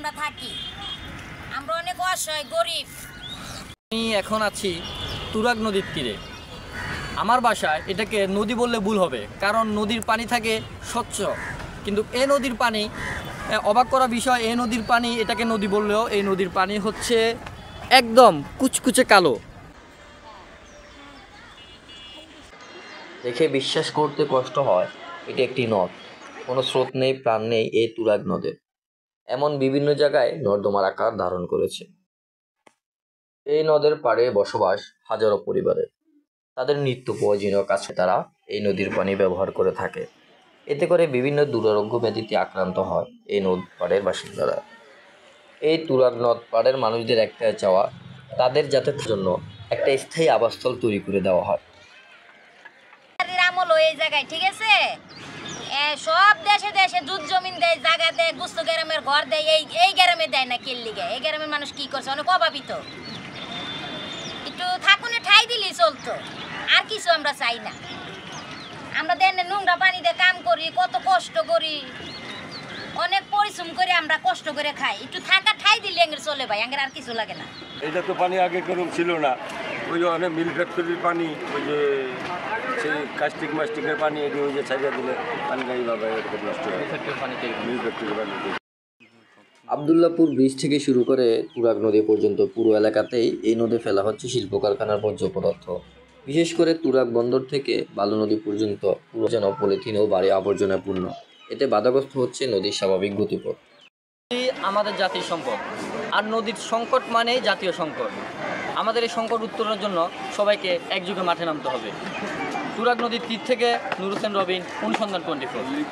আমরা থাকি, আমরা অনেক অসহায় গরিব। আমি এখন আছি তুরাগ নদীর তীরে। আমার বাসায় এটাকে নদী বললে ভুল হবে, কারণ নদীর পানি থাকে স্বচ্ছ, কিন্তু এই নদীর পানি অবাক করা বিষয়, এই নদীর পানি এটাকে নদী বললেও এই নদীর পানি হচ্ছে একদম কুচকুচে কালো। দেখে বিশ্বাস করতে কষ্ট হয় এটি একটি নদ। কোনো স্রোত নেই, প্রাণ নেই এই তুরাগ নদে। এমন বিভিন্ন জায়গায় নর্দমার আকার ধারণ করেছে। এই নদের পাড়ে বসবাস হাজারো পরিবারের। তাদের নিত্য প্রয়োজনীয় কাছে তারা এই নদীর পানি ব্যবহার করে থাকে। এতে করে বিভিন্ন দুরারোগ্য ব্যাধিতে আক্রান্ত হয় এই নদ পাড়ের বাসিন্দারা। এই তুরাগ নদ পাড়ের মানুষদের একটাই চাওয়া, তাদের যাতায়াতের জন্য একটা স্থায়ী আবাসস্থল তৈরি করে দেওয়া হয়। আমল এই জায়গায় ঠিক আছে, সব দেশে দেশে জুত জমিন দেয়, জায়গা দেয়, গুস্ত গ্রামের ঘর দেয়, এই গ্রামে দেয় না কেল্লিগে। এই গ্রামের মানুষ কি করছে, অনেক অভাবিত। একটু থাকুনে ঠাই দিলেই চলতো, আর কিছু আমরা চাই না। আমরা দেন নোংরা পানি দিয়ে কাম করি, কত কষ্ট করি, অনেক পরিশ্রম করে আমরা কষ্ট করে খাই। একটু থাকা ঠাই দিলে এঙ্গের চলে ভাই, এঙ্গের আর কিছু লাগে না। এটা তো পানি আগে কোনো ছিল না, ওই যে অনেক মিল ফ্যাক্টরির পানি, ওই যে সেই কাস্টিক মাস্টিকের পানি, এটি ওই যে ছাড়িয়ে দিলে পানিটা এইভাবে নষ্ট হয়, মিল ফ্যাক্টরির পানি। আবদুল্লাপুর ব্রিজ থেকে শুরু করে তুরাগ নদী পর্যন্ত পুরো এলাকাতেই এই নদে ফেলা হচ্ছে শিল্প কারখানার বর্জ্য পদার্থ। বিশেষ করে তুরাগ বন্দর থেকে বালু নদী পর্যন্ত পুরো যেন পলিথিন ও বাড়ি আবর্জনায় পূর্ণ। এতে বাধাগ্রস্ত হচ্ছে নদীর স্বাভাবিক গতিপথ। আমাদের জাতীয় সম্পদ, আর নদীর সংকট মানেই জাতীয় সংকট। আমাদের এই সংকট উত্তরণের জন্য সবাইকে একযোগে মাঠে নামতে হবে। তুরাগ নদীর তীর থেকে নুর হোসেন রবিন, অনুসন্ধান 24।